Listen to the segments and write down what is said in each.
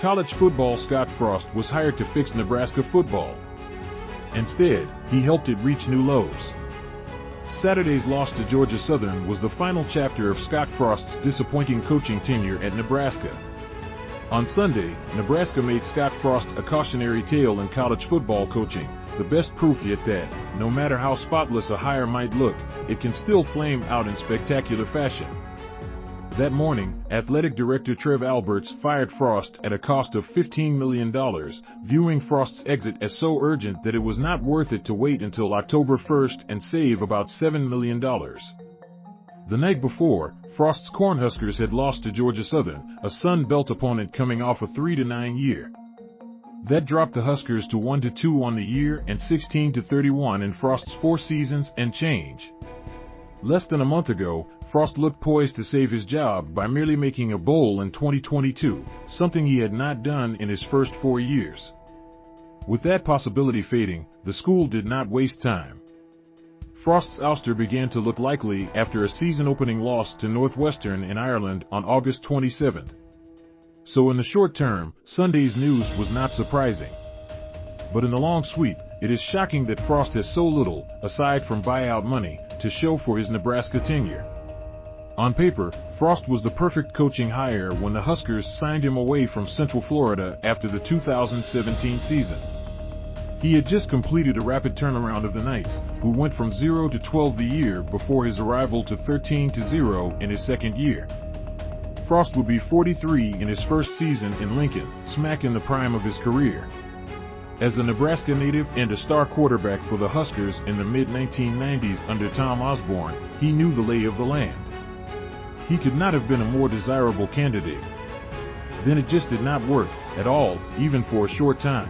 college football Scott Frost was hired to fix Nebraska football. Instead, he helped it reach new lows. Saturday's loss to Georgia Southern was the final chapter of Scott Frost's disappointing coaching tenure at Nebraska. On Sunday, Nebraska made Scott Frost a cautionary tale in college football coaching, the best proof yet that, no matter how spotless a hire might look, it can still flame out in spectacular fashion. That morning, Athletic Director Trev Alberts fired Frost at a cost of $15 million, viewing Frost's exit as so urgent that it was not worth it to wait until October 1st and save about $7 million. The night before, Frost's Cornhuskers had lost to Georgia Southern, a Sun Belt opponent coming off a 3-9 year. That dropped the Huskers to 1-2 on the year and 16-31 in Frost's 4 seasons and change. Less than a month ago, Frost looked poised to save his job by merely making a bowl in 2022, something he had not done in his first 4 years. With that possibility fading, the school did not waste time. Frost's ouster began to look likely after a season-opening loss to Northwestern in Ireland on August 27. So in the short term, Sunday's news was not surprising. But in the long sweep, it is shocking that Frost has so little, aside from buyout money, to show for his Nebraska tenure. On paper, Frost was the perfect coaching hire when the Huskers signed him away from Central Florida after the 2017 season. He had just completed a rapid turnaround of the Knights, who went from 0-12 the year before his arrival to 13-0 in his second year. Frost would be 43 in his first season in Lincoln, smack in the prime of his career. As a Nebraska native and a star quarterback for the Huskers in the mid-1990s under Tom Osborne, he knew the lay of the land. He could not have been a more desirable candidate. Then it just did not work, at all, even for a short time.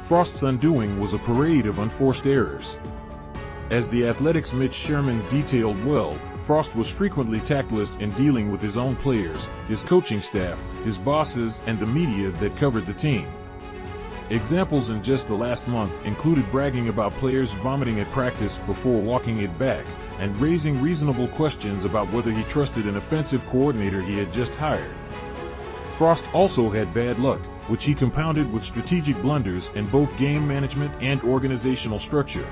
Frost's undoing was a parade of unforced errors. As the Athletics' Mitch Sherman detailed well, Frost was frequently tactless in dealing with his own players, his coaching staff, his bosses, and the media that covered the team. Examples in just the last month included bragging about players vomiting at practice before walking it back, and raising reasonable questions about whether he trusted an offensive coordinator he had just hired. Frost also had bad luck, which he compounded with strategic blunders in both game management and organizational structure.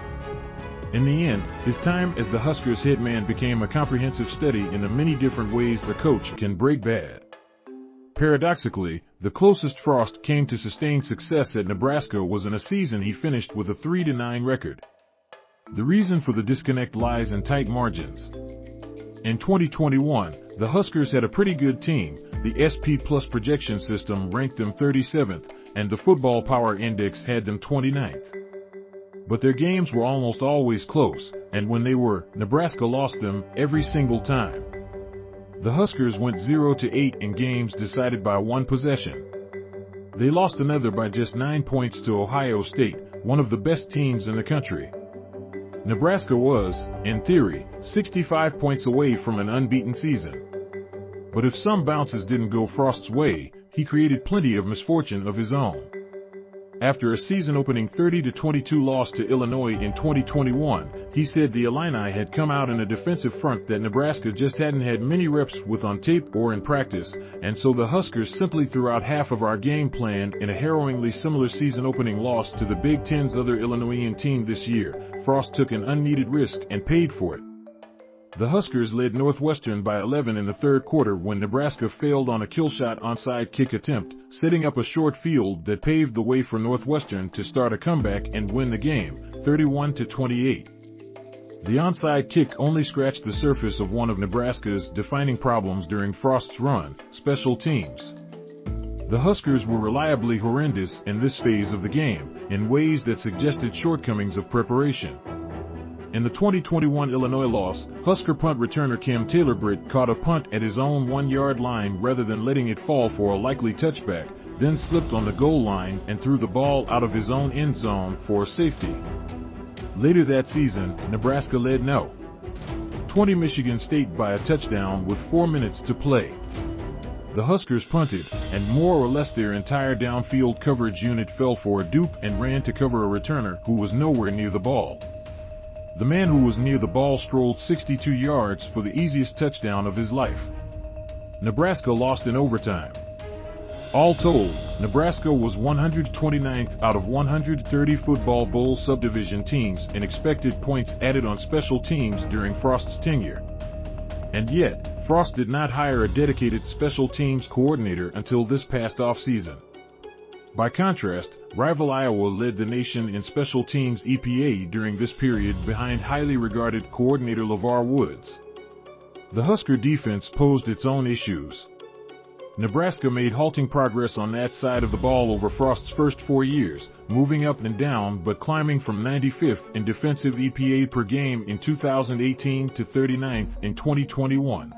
In the end, his time as the Huskers head man became a comprehensive study in the many different ways a coach can break bad. Paradoxically, the closest Frost came to sustained success at Nebraska was in a season he finished with a 3-9 record. The reason for the disconnect lies in tight margins. In 2021, the Huskers had a pretty good team. The SP Plus projection system ranked them 37th, and the Football Power Index had them 29th. But their games were almost always close, and when they were, Nebraska lost them every single time. The Huskers went 0-8 in games decided by one possession. They lost another by just 9 points to Ohio State, one of the best teams in the country. Nebraska was, in theory, 65 points away from an unbeaten season. But if some bounces didn't go Frost's way, he created plenty of misfortune of his own. After a season-opening 30-22 loss to Illinois in 2021, he said the Illini had come out in a defensive front that Nebraska just hadn't had many reps with on tape or in practice, and so the Huskers simply threw out half of our game plan in a harrowingly similar season-opening loss to the Big Ten's other Illinoisian team this year. Frost took an unneeded risk and paid for it. The Huskers led Northwestern by 11 in the third quarter when Nebraska failed on a killshot onside kick attempt, setting up a short field that paved the way for Northwestern to start a comeback and win the game, 31-28. The onside kick only scratched the surface of one of Nebraska's defining problems during Frost's run, special teams. The Huskers were reliably horrendous in this phase of the game, in ways that suggested shortcomings of preparation. In the 2021 Illinois loss, Husker punt returner Cam Taylor-Britt caught a punt at his own 1-yard line rather than letting it fall for a likely touchback, then slipped on the goal line and threw the ball out of his own end zone for a safety. Later that season, Nebraska led 20 Michigan State by a touchdown with 4 minutes to play. The Huskers punted, and more or less their entire downfield coverage unit fell for a dupe and ran to cover a returner who was nowhere near the ball. The man who was near the ball strolled 62 yards for the easiest touchdown of his life. Nebraska lost in overtime. All told, Nebraska was 129th out of 130 football bowl subdivision teams in expected points added on special teams during Frost's tenure. And yet, Frost did not hire a dedicated special teams coordinator until this past offseason. By contrast, rival Iowa led the nation in special teams EPA during this period behind highly regarded coordinator LeVar Woods. The Husker defense posed its own issues. Nebraska made halting progress on that side of the ball over Frost's first 4 years, moving up and down but climbing from 95th in defensive EPA per game in 2018 to 39th in 2021.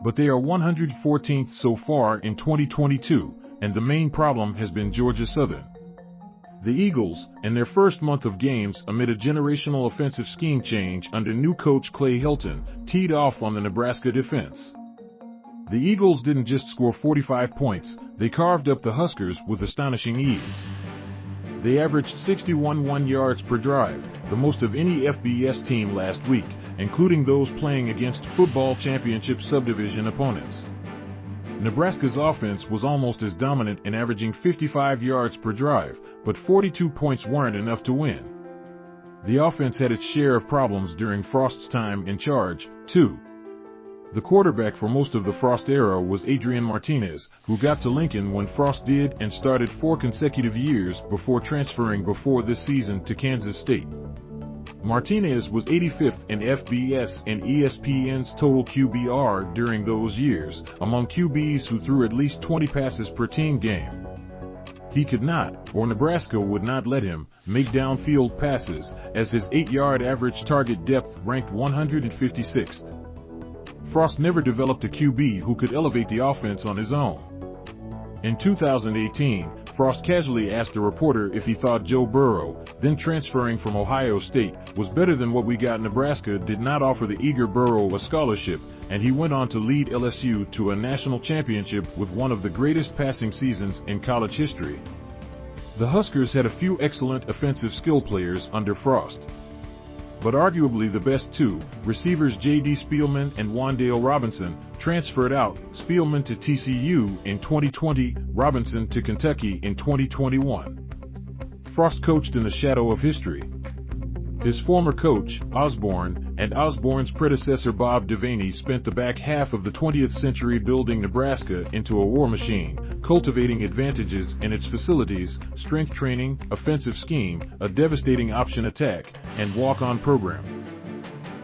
But they are 114th so far in 2022, and the main problem has been Georgia Southern. The Eagles, in their first month of games amid a generational offensive scheme change under new coach Clay Helton, teed off on the Nebraska defense. The Eagles didn't just score 45 points, they carved up the Huskers with astonishing ease. They averaged 61 yards per drive, the most of any FBS team last week, including those playing against football championship subdivision opponents. Nebraska's offense was almost as dominant in averaging 55 yards per drive, but 42 points weren't enough to win. The offense had its share of problems during Frost's time in charge, too. The quarterback for most of the Frost era was Adrian Martinez, who got to Lincoln when Frost did and started 4 consecutive years before transferring before this season to Kansas State. Martinez was 85th in FBS and ESPN's total QBR during those years, among QBs who threw at least 20 passes per team game. He could not, or Nebraska would not let him, make downfield passes, as his 8-yard average target depth ranked 156th. Frost never developed a QB who could elevate the offense on his own. In 2018, Frost casually asked a reporter if he thought Joe Burrow, then transferring from Ohio State, was better than what we got. Nebraska did not offer the eager Burrow a scholarship, and he went on to lead LSU to a national championship with one of the greatest passing seasons in college history. The Huskers had a few excellent offensive skill players under Frost. But arguably the best two, receivers J.D. Spielman and Wan'Dale Robinson, transferred out, Spielman to TCU in 2020, Robinson to Kentucky in 2021. Frost coached in the shadow of history. His former coach, Osborne, and Osborne's predecessor Bob Devaney spent the back half of the 20th century building Nebraska into a war machine, cultivating advantages in its facilities, strength training, offensive scheme, a devastating option attack, and walk-on program.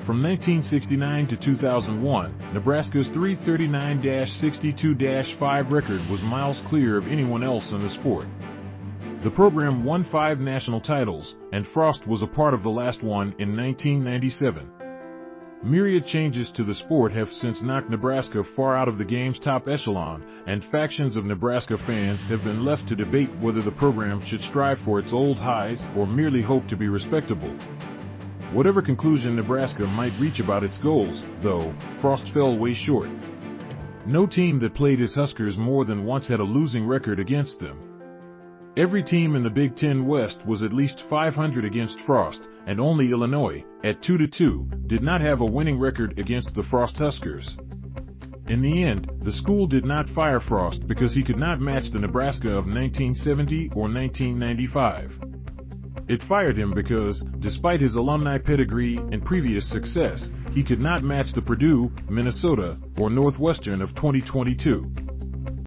From 1969 to 2001, Nebraska's 339-62-5 record was miles clear of anyone else in the sport. The program won 5 national titles, and Frost was a part of the last one in 1997. Myriad changes to the sport have since knocked Nebraska far out of the game's top echelon, and factions of Nebraska fans have been left to debate whether the program should strive for its old highs or merely hope to be respectable. Whatever conclusion Nebraska might reach about its goals, though, Frost fell way short. No team that played his Huskers more than once had a losing record against them. Every team in the Big Ten West was at least 500 against Frost, and only Illinois, at 2-2, did not have a winning record against the Frost Huskers. In the end, the school did not fire Frost because he could not match the Nebraska of 1970 or 1995. It fired him because, despite his alumni pedigree and previous success, he could not match the Purdue, Minnesota, or Northwestern of 2022.